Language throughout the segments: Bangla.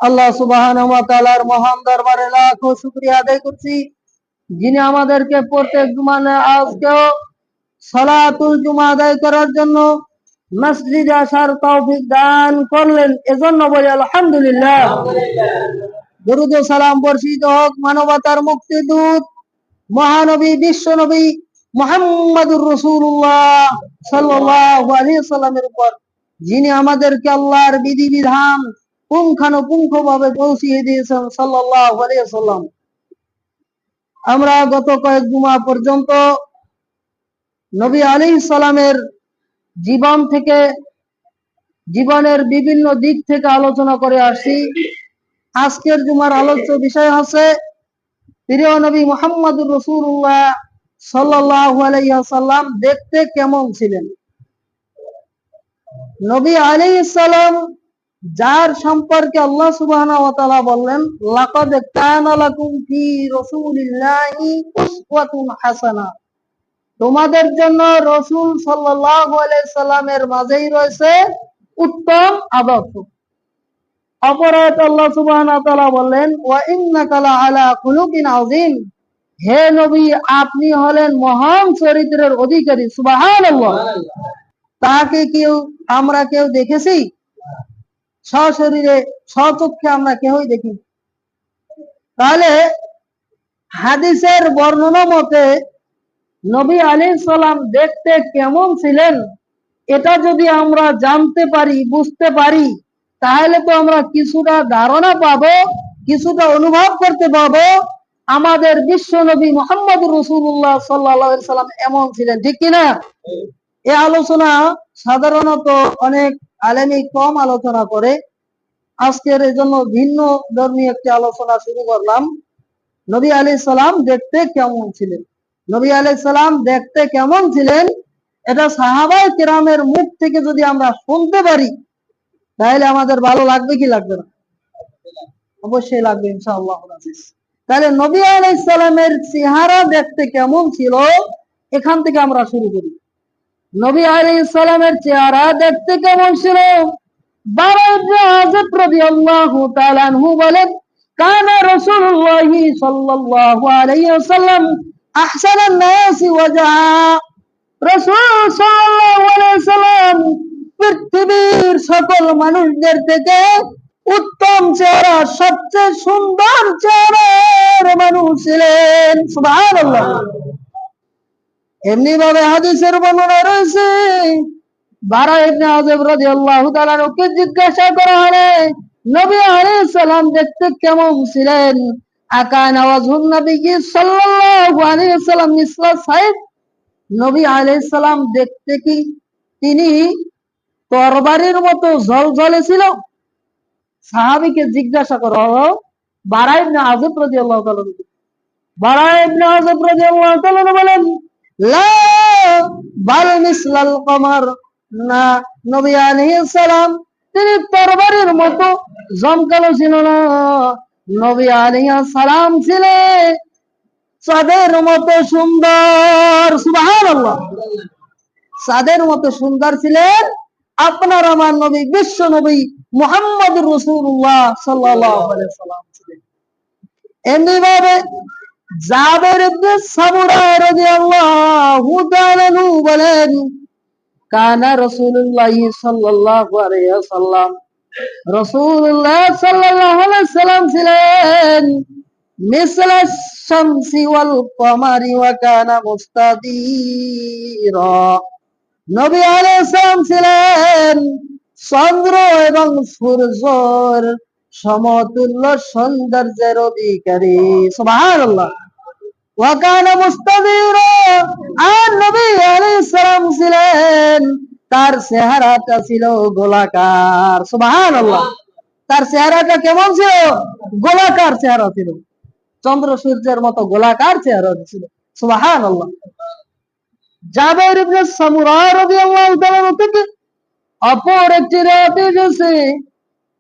আল্লাহ সুবহানাহু ওয়া তাআলার মহান দরবারে লাখো শুকরিয়া আদায় করছি, যিনি আমাদেরকে প্রত্যেক জুমানে আজকেও সালাতুল জুমা আদায় করার জন্য মসজিদে আসার তৌফিক দান করলেন। এজন্য বলি আলহামদুলিল্লাহ। দরুদ ও সালাম বর্ষিত হোক মানবতার মুক্তিদূত মহানবী বিশ্বনবী মুহাম্মদুর রাসূলুল্লাহ সাল্লাল্লাহু আলাইহি ওয়াসাল্লামের উপর, যিনি আমাদেরকে আল্লাহর বিধিবিধান পুঙ্খানুপুঙ্খভাবে পৌঁছিয়ে দিয়েছেন সাল্লাল্লাহু আলাইহি ওয়াসাল্লাম। আমরা গত কয়েক জুমা পর্যন্ত নবী আলাইহিস সালামের জীবন থেকে, জীবনের বিভিন্ন দিক থেকে আলোচনা করে আসছি। আজকের জুমার আলোচ্য বিষয় হচ্ছে প্রিয় নবী মুহাম্মদুর রাসূলুল্লাহ সাল্লাল্লাহু আলাইহি ওয়াসাল্লাম দেখতে কেমন ছিলেন। নবী আলাইহিস সালাম যার সম্পর্কে আল্লাহ সুবহানাহু ওয়া তাআলা বললেন, লাকাদ কানা লাকুম ফি রাসূলিল্লাহি উসওয়াতুন হাসানাহ, তোমাদের জন্য রাসূল সাল্লাল্লাহু আলাইহি সাল্লামের মাঝেই রয়েছে উত্তম আদর্শ। অপর আয়াতে আল্লাহ সুবহানাহু ওয়া তাআলা বললেন, ওয়া ইন্নাকা লাআলা খুলুকিন আযীম, হে নবী আপনি হলেন মহান চরিত্রের অধিকারী। সুবহানাল্লাহ। তাকে আমরা কেউ দেখেছি? সশরীরে স্বচক্ষে আমরা কেউই দেখি। তাহলে হাদিসের বর্ণনা মতে নবী আলাইহিস সালাম দেখতে কেমন ছিলেন, এটা যদি আমরা জানতে পারি, বুঝতে পারি, তাহলে তো আমরা কিছুটা ধারণা পাবো, কিছুটা অনুভব করতে পাবো আমাদের বিশ্ব নবী মুহাম্মদুর রাসূলুল্লাহ সাল্লাল্লাহু আলাইহি সাল্লাম এমন ছিলেন, ঠিক কিনা? এই আলোচনা সাধারণত অনেক আলেমী কম আলোচনা করে। আজকের এই জন্য ভিন্ন ধর্মী একটি আলোচনা শুরু করলাম। নবী আলাইহিস সালাম দেখতে কেমন ছিলেন। নবী আলাইহিস সালাম দেখতে কেমন ছিলেন এটা সাহাবায়ে কেরামের মুখ থেকে যদি আমরা শুনতে পারি, তাহলে আমাদের ভালো লাগবে কি লাগবে না? অবশ্যই লাগবে ইনশাআল্লাহ। তাহলে নবী আলাইহিস সালামের চেহারা দেখতে কেমন ছিল, এখান থেকে আমরা শুরু করি। নবী আলাইহিস সালামের চেহারা দেখতে কেমন ছিল? বারা ইবনে আযিব রাদিয়াল্লাহু তাআলা আনহু বলেন, কানা রাসূলুল্লাহ সাল্লাল্লাহু আলাইহি ওয়াসাল্লাম আহসানান নাসি ওয়াজহা, রাসূল সাল্লাল্লাহু আলাইহি ওয়াসাল্লাম পৃথিবীর সকল মানুষদের থেকে উত্তম চেহারা, সবচেয়ে সুন্দর চেহারার মানুষ ছিলেন। সুবহানাল্লাহ। এমনি ভাবে হাদিসের বর্ণনা রয়েছে, বারা ইবনে আযিব রাদিয়াল্লাহু তাআলা কে জিজ্ঞাসা করা হলে নবী আলাইহিস সালাম দেখতে কেমন ছিলেন, আকানা ওয়াজহুন নবী সাল্লাল্লাহু আলাইহি ওয়াসাল্লাম মিসলা সাইদ, নবী আলাইহিস সালাম দেখতে কি তিনি তরবারির মতো ঝলঝলে ছিল? সাহাবীকে জিজ্ঞাসা করা হলো বারা ইবনে আযিব রাদিয়াল্লাহু তাআলা। বারা ইবনে আযিব রাদিয়াল্লাহু তাআলা বলেন, লা বাল মিসলাল কমার, না, নবী আলাইহিস সালাম তিনি তরবারির মতো জমকালো ছিল না, নবী আলাইহিস সালাম ছিলেন চাঁদের মতো সুন্দর। সুবহানাল্লাহ। চাঁদের মতো সুন্দর ছিলেন আপনার আমার নবী বিশ্ব নবী মুহাম্মদুর রাসূলুল্লাহ সাল্লাল্লাহু আলাইহি ওয়াসাল্লাম ছিলেন। এমনি ভাবে জাবের ইবনে সামুরা রাদিয়াল্লাহু তাআলা বলেন, কানা রাসূলুল্লাহ সাল্লাল্লাহু আলাইহি ওয়াসাল্লাম, রাসূলুল্লাহ সাল্লাল্লাহু আলাইহি ওয়াসাল্লাম ছিলেন মিসলা শামসি ওয়াল কমারি ওয়া কানা মুস্তাদিরা, নবী আলাইহিস সালাম ছিলেন চন্দ্র এবং সূর্যের সমতুল্য সৌন্দর্যের অধিকারী। সুবহানাল্লাহ। ওয়া কানা মুস্তাদিরা, আর নবী আলাইহিস সালাম ছিলেন, তার চেহারাটা ছিল গোলাকার। সুবহানাল্লাহ। তার চেহারাটা কেমন ছিল? গোলাকার চেহারা ছিল, চন্দ্র সূর্যের মতো গোলাকার চেহারা ছিল। সুবহানাল্লাহ। জাবের ইবনে সামুরা রাদিয়াল্লাহু তাআলা থেকে অপর একটি রাতে এসেছে,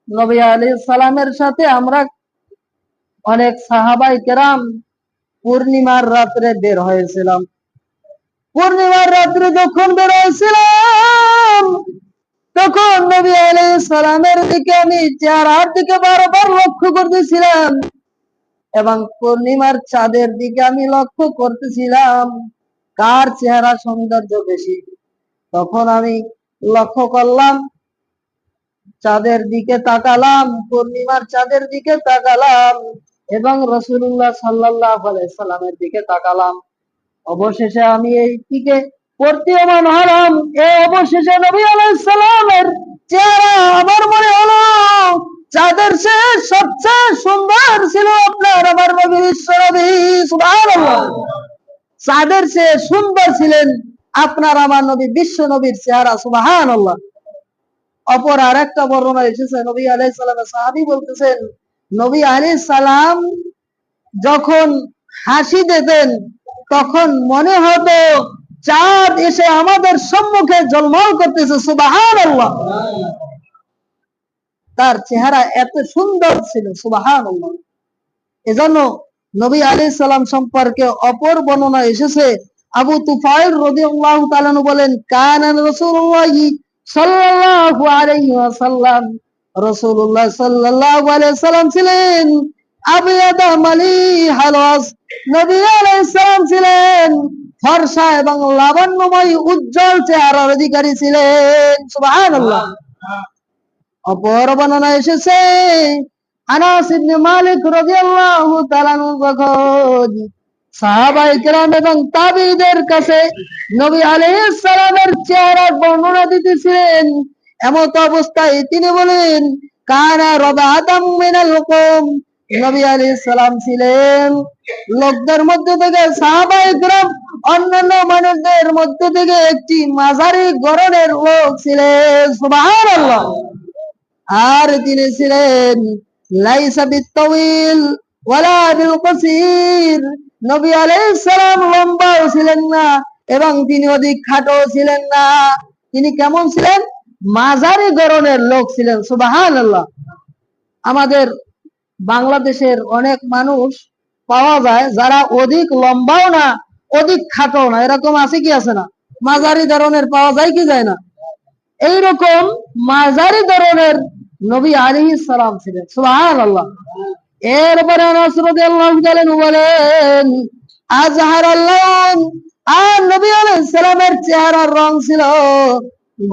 নবী আলাইহিস সালামের সাথে আমরা অনেক সাহাবায়ে কেরাম পূর্ণিমার রাত্রে বের হয়েছিলাম। পূর্ণিমার রাত্রে যখন বের হয়েছিলাম, তখন নবী আলাইহিস সালামের দিকে আমি চেহারার দিকে বারবার লক্ষ্য করতেছিলাম এবং পূর্ণিমার চাঁদের দিকে আমি লক্ষ্য করতেছিলাম কার চেহারা সৌন্দর্য বেশি। তখন আমি লক্ষ্য করলাম, চাঁদের দিকে তাকালাম, পূর্ণিমার চাঁদের দিকে তাকালাম এবং রাসূলুল্লাহ সাল্লাল্লাহু আলাইহি সাল্লামের দিকে তাকালাম। অবশেষে আমি এই দিকে প্রতীয়মান হলাম। অবশেষে নবী আলাইহিস সালামের চেহারা আমার মনে হলো চাঁদের চেয়ে সবচেয়ে সুন্দর ছিল আপনার আমার নবী বিশ্বনবী। সুবহানাল্লাহ। চাঁদের চেয়ে সুন্দর ছিলেন আপনার আমার নবী বিশ্ব নবীর চেহারা। সুবহানাল্লাহ। অপর আরেকটা বর্ণনা এসেছে, নবী আলাইহিস সালামের সাহাবী বলতেছেন, নবী আলাইহিস সালাম যখন হাসি দিতেন তখন মনে হতো চাঁদ এসে আমাদের সম্মুখে ঝলমল করতেছে। সুবহানাল্লাহ। তার চেহারা এত সুন্দর ছিল। সুবহানাল্লাহ। এজন্য নবী আলাইহিস সালাম সম্পর্কে অপর বর্ণনা এসেছে, আবু তুফাইল রাদিয়াল্লাহু তাআলা বলেন, কানা রাসূলুল্লাহ সাল্লাল্লাহু আলাইহি ওয়াসাল্লাম, রাসূলুল্লাহ সাল্লাল্লাহু আলাইহি ওয়াসাল্লাম ছিলেন আবিয়াদা মালিহাল ওয়াজ, নবী আলাইহিস সালাম ছিলেন ফর্সা এবং লাবণ্যময় উজ্জ্বল চেহারার অধিকারী ছিলেন। সুবহানাল্লাহ। অপর বর্ণনা এসেছে, আনাস ইবনে মালিক রাদিয়াল্লাহু তাআলা যখন সাহাবায়ে কেরাম এবং তাবিঈদের কাছে নবী আলাইহিস সালামের চেহারার বর্ণনা দিতেছিলেন, এমত অবস্থায় তিনি বলেন, কানা রাবাতাম মিনাল কওম, নবী আলাইহিস সালাম ছিলেন লোকদের মধ্যে থেকে, সাহাবায়ে কেরাম অন্যান্য মানুষদের মধ্যে থেকে একটি মাঝারি গড়নের লোক ছিলেন। সুবহানাল্লাহ। আর তিনি ছিলেন লাইসা বিত্তাওয়িল ওয়ালা বিল কসির, নবী আলাইহিস সালাম লম্বাও ছিলেন না এবং তিনি অধিক খাটো ছিলেন না। তিনি কেমন ছিলেন? মাঝারি গড়নের লোক ছিলেন। সুবহানাল্লাহ। আমাদের বাংলাদেশের অনেক মানুষ পাওয়া যায় যারা অধিক লম্বাও না অধিক খাটো না, এরকম আছে কি আছে না? মাঝারি ধরনের পাওয়া যায় কি যায় না? এইরকম মাঝারি ধরনের নবী আলাইহিস সালাম ছিলেন। সুবহানাল্লাহ। এরপরে আনাস রাদিয়াল্লাহু তাআলা বলেন, আজহারাল লাউন, আর নবী আলাইহিস সালামের চেহারার রং ছিল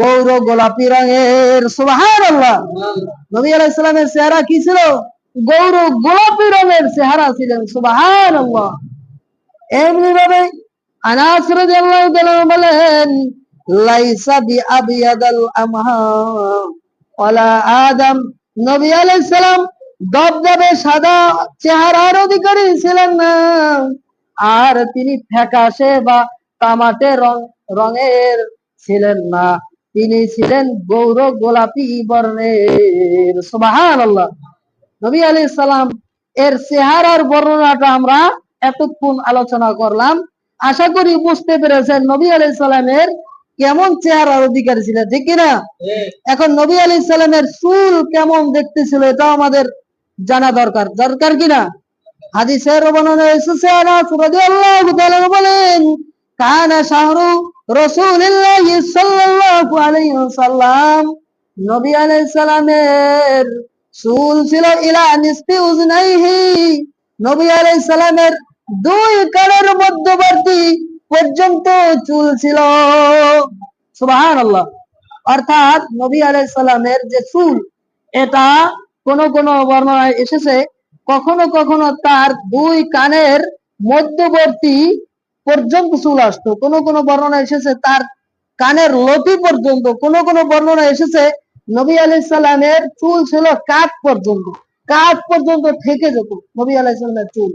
গৌর গোলাপি রঙের। সুবহানাল্লাহ। নবী আলাইহিস সালামের চেহারা কি ছিল? গৌর গোলাপি রঙের চেহারা ছিলেন। সুবহানাল্লাহ। এমনি ভাবে আনাস রাদিয়াল্লাহু তাআলা বলেন, লাইসা বিআবিয়াদাল আমহা ওয়ালা আদম, নবী আলাইহিস সালাম দবদবে সাদা চেহারার অধিকারী ছিলেন না, আর তিনি ফ্যাকাশে বা তামাটে রঙের ছিলেন না, তিনি ছিলেন গৌর গোলাপি বর্ণের। সুবহানাল্লাহ। নবী আলাইহিস সালাম এর চেহারার বর্ণনাটা আমরা এতক্ষণ আলোচনা করলাম। আশা করি বুঝতে পেরেছেন নবী আলাইহিস সালামের কেমন চেহারার অধিকারী ছিলেন, ঠিক কিনা? এখন নবী আলাইহিস সালামের চুল কেমন দেখতে ছিল এটাও আমাদের জানা দরকার, দরকার কিনা? হাদিসের বর্ণনা এসেছে, আনাস রাদিয়াল্লাহু তাআলা বলেন, কানা শাহরু রাসূলিল্লাহ সাল্লাল্লাহু আলাইহি ওয়াসাল্লাম, নবী আলাইহিস সালামের চুল ছিল ইলা নিসফি উযনাইহি, নবী আলাইহিস সালামের দুই কানের মধ্যবর্তী পর্যন্ত চুল ছিল। সুবহানাল্লাহ। অর্থাৎ নবী আলাইহিস সালামের যে চুল, এটা কোন কোন বর্ণনায় এসেছে কখনো কখনো তার দুই কানের মধ্যবর্তী পর্যন্ত চুল আসতো, কোন কোন বর্ণনা এসেছে তার কানের লতি পর্যন্ত, কোন কোন বর্ণনা এসেছে নবী আলাইহিস সালামের চুল ছিল কাঁধ পর্যন্ত, কাঁধ পর্যন্ত থেকে যেত নবী আলাইহিস সালামের চুল।